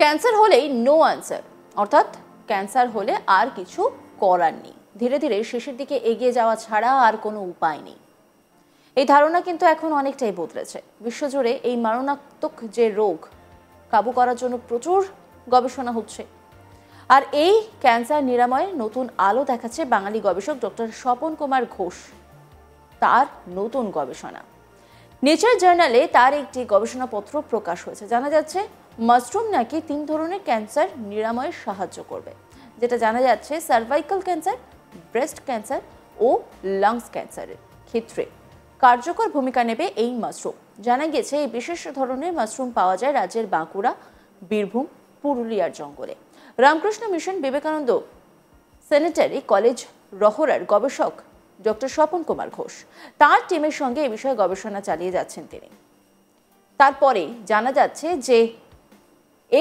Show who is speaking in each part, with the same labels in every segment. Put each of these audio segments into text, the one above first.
Speaker 1: Cancer হলেই no answer, অর্থাৎ cancer হলে আর কিছু করার নেই, ধীরে ধীরে শেষের দিকে এগিয়ে যাওয়া ছাড়া আর কোনো উপায় নেই। এই ধারণা কিন্তু এখন অনেকটাই বদলেছে। বিশ্বজুড়ে এই মারণাত্মক যে রোগ কাবু করার জন্য প্রচুর গবেষণা হচ্ছে। আর এই ক্যান্সার নিরাময়ে নতুন আলো দেখাচ্ছে বাঙালি গবেষক ডক্টর স্বপন কুমার ঘোষ। তার নতুন গবেষণা, নেচার জার্নালে তার একটি গবেষণাপত্র প্রকাশ হয়েছে। জানা যাচ্ছে মাশরুম নাকি 3 ধরনের ক্যান্সার নিরাময়ে সাহায্য করবে, যেটা জানা যাচ্ছে সার্ভাইকাল ক্যান্সার, ব্রেস্ট ক্যান্সার ও লাংস ক্যান্সারের ক্ষেত্রে কার্যকর ভূমিকা নেবে এই মাশরুম। জানা গেছে এই বিশেষ ধরনের মাশরুম পাওয়া যায় রাজ্যের বাঁকুড়া, বীরভূম, পুরুলিয়ার জঙ্গলে। Ramakrishna mission Vivekananda centenary college রহরার গবেষক ডক্টর স্বপন কুমার ঘোষ তার টিমের সঙ্গে এই বিষয়ে গবেষণা চালিয়ে যাচ্ছেন তিনি। তারপরে জানা যাচ্ছে যে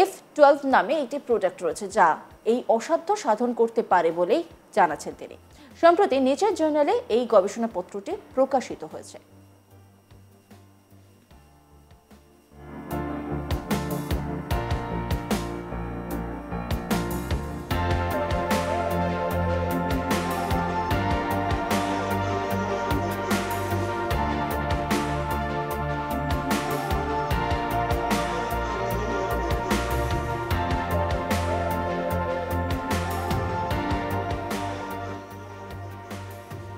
Speaker 1: F12 নামে একটি প্রোডাক্ট রয়েছে যা এই অসাধ্য সাধন করতে পারে বলেই জানাচ্ছেন তিনি। সম্প্রতি নেচার জার্নালে এই গবেষণাপত্রটি প্রকাশিত হয়েছে।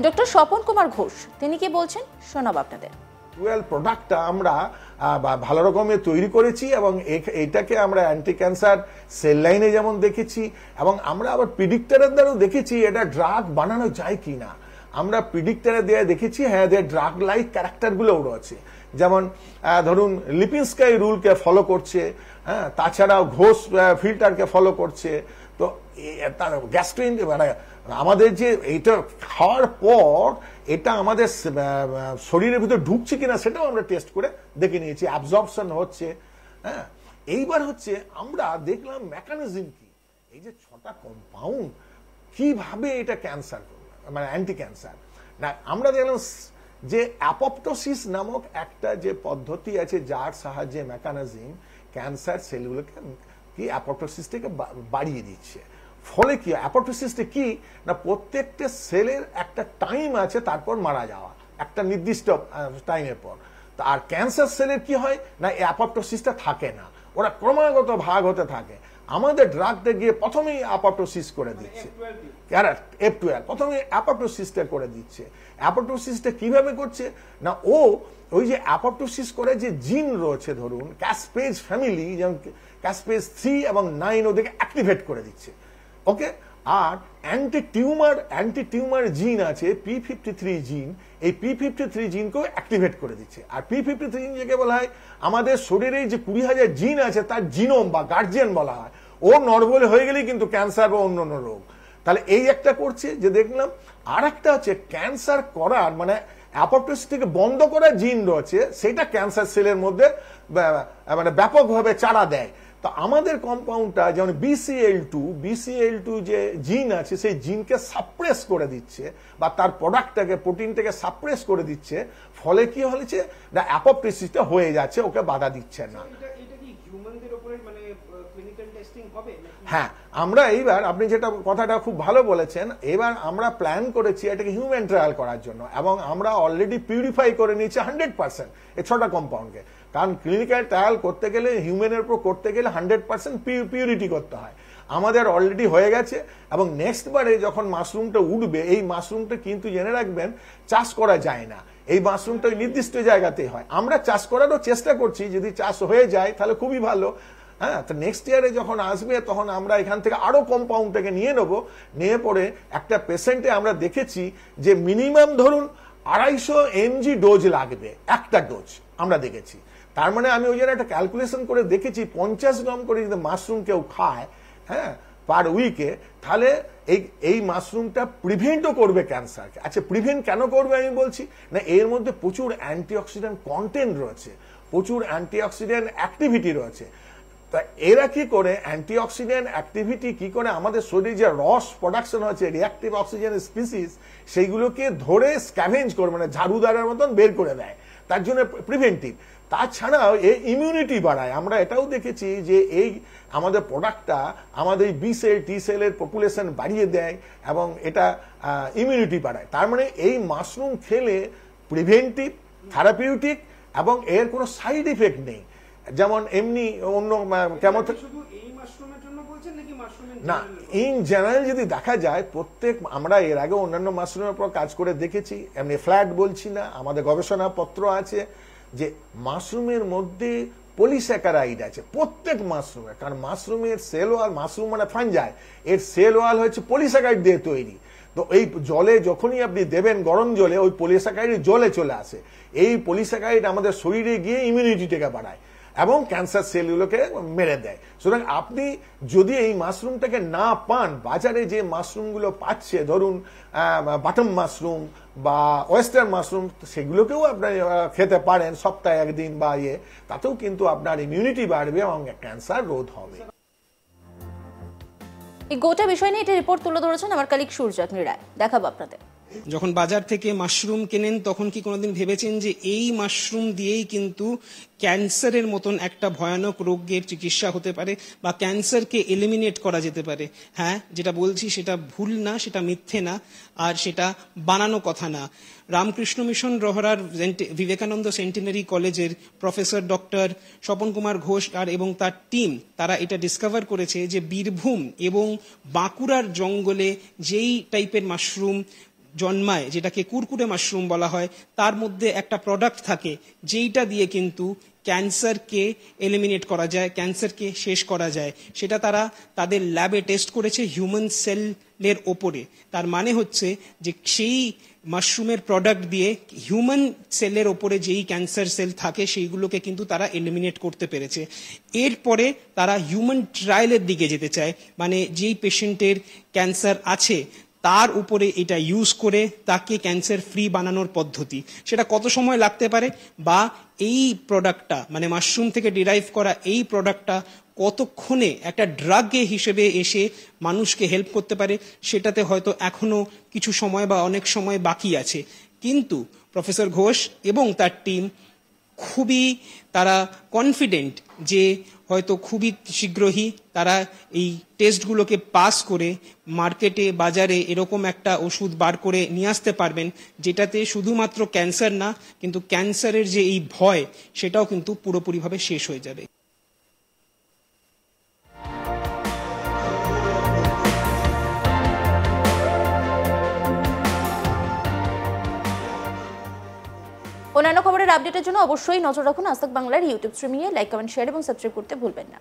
Speaker 1: ডক্টর স্বপন কুমার ঘোষ তিনি কি বলছেন শোনাব আপনাদের।
Speaker 2: প্রোডাক্টটা আমরা ভালো রকমের তৈরি করেছি এবং এটাকে আমরা অ্যান্টি ক্যান্সার সেল লাইনে যেমন দেখেছি এবং আমরা আবার প্রিডিক্টরের দ্বারাও দেখেছি এটা ড্রাগ বানানো যায় কিনা। আমরা প্রিডিক্টরে দিয়ে দেখেছি হ্যাঁ যে ড্রাগ লাইক ক্যারেক্টারগুলোও রয়েছে, যেমন ধরুন লিপিনস্কাই রুলকে ফলো করছে, হ্যাঁ, তাছাড়াও ঘোষ ফিল্টারকে ফলো করছে। তো তার গ্যাস্ট্রিন মানে আমাদের যে এইটা খাওয়ার পর এটা আমাদের শরীরের ভিতরে ঢুকছে কিনা সেটাও আমরা টেস্ট করে দেখে নিয়েছি, অ্যাবজর্পশন হচ্ছে। হ্যাঁ, এইবার হচ্ছে আমরা দেখলাম মেকানিজম কি, এই যে 6টা কম্পাউন্ড কিভাবে এটা ক্যান্সার মানে অ্যান্টি ক্যান্সার না। আমরা দেখলাম যে অ্যাপোপ্টোসিস নামক একটা যে পদ্ধতি আছে যার সাহায্যে মেকানিজম ক্যান্সার সেলগুলোকে কি অ্যাপোপ্টোসিসটাকে বাড়িয়ে দিচ্ছে। ফলে কি অ্যাপোপ্টোসিসটা কি না, প্রত্যেকটা সেলের একটা টাইম আছে তারপর মারা যাওয়া, একটা নির্দিষ্ট টাইমের পর। আর ক্যান্সার সেলের কি হয় না, অ্যাপোপ্টোসিসটা থাকে না, ওরা ক্রমাগত ভাগ হতে থাকে। আমাদের ড্রাগটা গিয়ে প্রথমেই অ্যাপোপ্টোসিস করে দিচ্ছে, F12 প্রথমে অ্যাপোপ্টোসিসটা করে দিচ্ছে। অ্যাপোপ্টোসিসটা কিভাবে করছে না, ও ওই যে অ্যাপোপ্টোসিস করে যে জিন রয়েছে ধরুন ক্যাসপেজ ফ্যামিলি, যেমন ক্যাসপেজ 3 এবং 9 ওদেরকে অ্যাক্টিভেট করে দিচ্ছে। ওকে, আর অ্যান্টি টিউমার জিন আছে P53 জিন, এই P53 জিনকেও অ্যাক্টিভেট করে দিচ্ছে। আর P53 জিন যাকে বলা হয় আমাদের শরীরে যে 20,000 জিন আছে তার জিনোম বা গার্জিয়ান বলা হয়, ও নরবল হয়ে গেলেই কিন্তু ক্যান্সার বা অন্যান্য রোগ। তাহলে এই একটা করছে যে দেখলাম। আর একটা হচ্ছে ক্যান্সার করার মানে অ্যাপোপ্টোসিস থেকে বন্ধ করার জিন রয়েছে, সেটা ক্যান্সার সেলের মধ্যে মানে ব্যাপকভাবে চারা দেয়। তো আমাদের কম্পাউন্ডটা যেমন BCL2 যে জিন আছে সেই জিনকে সাপ্রেস করে দিচ্ছে বা তার প্রোডাক্টটাকে প্রোটিনটাকে সাপ্রেস করে দিচ্ছে। ফলে কি হয়েছে না, অ্যাপোপ্টোসিসটা হয়ে যাচ্ছে, ওকে বাধা দিচ্ছে না। হ্যাঁ, আমরা এইবার আপনি যেটা কথাটা খুব ভালো বলেছেন, এবার আমরা প্ল্যান করেছি এটাকে হিউম্যান ট্রায়াল করার জন্য এবং আমরা অলরেডি পিউরিফাই করে নিয়েছি 100% এই 6টা কম্পাউন্ডকে। কারণ ক্লিনিক্যাল ট্রায়াল করতে গেলে হিউম্যানের উপর করতে গেলে 100% পিউরিটি করতে হয়। আমাদের অলরেডি হয়ে গেছে এবং নেক্সট বারে যখন মাশরুমটা উঠবে, এই মাশরুমটা কিন্তু জেনে রাখবেন চাষ করা যায় না, এই মাশরুমটা নির্দিষ্ট জায়গাতেই হয়। আমরা চাষ করারও চেষ্টা করছি, যদি চাষ হয়ে যায় তাহলে খুবই ভালো। হ্যাঁ, তো নেক্সট ইয়ারে যখন আসবে তখন আমরা এখান থেকে আরো কম্পাউন্ডটাকে নিয়ে নেবো, নিয়ে পরে একটা পেশেন্টে আমরা দেখেছি যে মিনিমাম ধরুন 250 mg ডোজ লাগবে, একটা ডোজ আমরা দেখেছি। তার মানে আমি ওই জন্য একটা ক্যালকুলেশন করে দেখেছি 50 গ্রাম করে যদি মাশরুম কেউ খায়, হ্যাঁ, পার উইকে, তাহলে এই মাশরুমটা প্রিভেন্টও করবে ক্যান্সারকে। আচ্ছা, প্রিভেন্ট কেন করবে আমি বলছি না, এর মধ্যে প্রচুর অ্যান্টিঅক্সিডেন্ট কন্টেন্ট রয়েছে, প্রচুর অ্যান্টিঅক্সিডেন্ট অ্যাক্টিভিটি রয়েছে। তা এরা কি করে অ্যান্টিঅক্সিডেন্ট অ্যাক্টিভিটি কি করে আমাদের শরীরে যে রস প্রোডাকশন হচ্ছে রিঅ্যাক্টিভ অক্সিজেন স্পিসিস, সেইগুলোকে ধরে স্ক্যাভেঞ্জ করে মানে ঝাড়ুদারের মতন বের করে দেয়, তার জন্য প্রিভেন্টিভ। তাছাড়াও এই ইমিউনিটি বাড়ায়। আমরা এটাও দেখেছি যে এই আমাদের প্রোডাক্টটা আমাদের বি সেল টি সেলের পপুলেশন বাড়িয়ে দেয় এবং এটা ইমিউনিটি বাড়ায়। তার মানে এই মাশরুম খেলে প্রিভেন্টিভ, থেরাপিউটিক এবং এর কোনো সাইড ইফেক্ট নেই। যেমন এমনি অন্য না, ইন জেনারেল যদি দেখা যায় প্রত্যেক, আমরা এর আগে অন্যান্য মাশরুমের উপর কাজ করে দেখেছি, এমনি ফ্ল্যাট বলছি না, আমাদের গবেষণাপত্র আছে যে মাশরুমের মধ্যে পলিস্যাকারাইড আছে প্রত্যেক মাশরুমে। কারণ মাশরুমের সেল ওয়াল, মাশরুম মানে ফাঞ্জাই, এর সেল ওয়াল হচ্ছে পলিস্যাকারাইড দিয়ে তৈরি। তো এই জলে যখনই আপনি দেবেন গরম জলে, ওই পলিস্যাকারাইড জলে চলে আসে। এই পলিস্যাকারাইড আমাদের শরীরে গিয়ে ইমিউনিটিটাকে বাড়ায় এবং ক্যান্সার সেলগুলোকে মেরে দেয়। সুতরাং আপনি যদি এই মাশরুমটাকে না পান, বাজারে যে মাশরুমগুলো পাচ্ছে, ধরুন বাটম মাশরুম বা ওয়েস্টার্ন মাশরুম, সেগুলোকেও আপনি খেতে পারেন সপ্তাহে একদিন বা তাতেও কিন্তু আপনার ইমিউনিটি বাড়বে এবং ক্যান্সার রোধ হবে।
Speaker 1: এই গোটা বিষয় নিয়ে এটা রিপোর্ট তুলে ধরেছেন আমার কলিগ সূর্যাগ্নি রায়। দেখাবো আপনাদের।
Speaker 3: যখন বাজার থেকে মাশরুম কেনেন তখন কি কোনোদিন ভেবেছেন যে এই মাশরুম দিয়েই কিন্তু ক্যান্সারের মতন একটা ভয়ানক রোগের চিকিৎসা হতে পারে বা ক্যান্সারকে এলিমিনেট করা যেতে পারে? হ্যাঁ, যেটা বলছি সেটা ভুল না, সেটা মিথ্যে না, আর সেটা বানানো কথা না। রামকৃষ্ণ মিশন রহরার বিবেকানন্দ সেন্টিনারি কলেজের প্রফেসর ডক্টর স্বপন কুমার ঘোষ এবং তার টিম, তারা এটা ডিসকভার করেছে যে বীরভূম এবং বাঁকুড়ার জঙ্গলে যেই টাইপের মাশরুম জন্মায়, যেটাকে কুরকুরে মাশরুম বলা হয়, তার মধ্যে একটা প্রোডাক্ট থাকে যেইটা দিয়ে কিন্তু ক্যান্সারকে এলিমিনেট করা যায়, ক্যান্সারকে শেষ করা যায়। সেটা তারা তাদের ল্যাবে টেস্ট করেছে হিউম্যান সেলের ওপরে। তার মানে হচ্ছে যে সেই মাশরুমের প্রোডাক্ট দিয়ে হিউম্যান সেলের ওপরে যেই ক্যান্সার সেল থাকে সেইগুলোকে কিন্তু তারা এলিমিনেট করতে পেরেছে। এরপরে তারা হিউম্যান ট্রায়ালের দিকে যেতে চায়, মানে যেই পেশেন্টের ক্যান্সার আছে তার উপরে এটা ইউজ করে তাকে ক্যান্সার ফ্রি বানানোর পদ্ধতি। সেটা কত সময় লাগতে পারে বা এই প্রোডাক্টটা মানে মাশরুম থেকে ডিরাইভ করা এই প্রোডাক্টটা কতক্ষণে একটা ড্রাগ হিসেবে এসে মানুষকে হেল্প করতে পারে, সেটাতে হয়তো এখনো কিছু সময় বা অনেক সময় বাকি আছে। কিন্তু প্রফেসর ঘোষ এবং তার টিম খুবই তারা কনফিডেন্ট যে হয়তো খুবই শীঘ্রই তারা এই টেস্টগুলোকে পাস করে মার্কেটে, বাজারে এরকম একটা ওষুধ বার করে নিয়ে আসতে পারবেন যেটাতে শুধুমাত্র ক্যান্সার না, কিন্তু ক্যান্সারের যে এই ভয় সেটাও কিন্তু পুরোপুরিভাবে শেষ হয়ে যাবে।
Speaker 1: অন্যান্য খবরের আপডেটের জন্য অবশ্যই নজর রাখুন আজ তাক বাংলার ইউটিউব স্ট্রিমিংয়ে। লাইক, কমেন্ট, শেয়ার এবং সাবস্ক্রাইব করতে ভুলবেন না।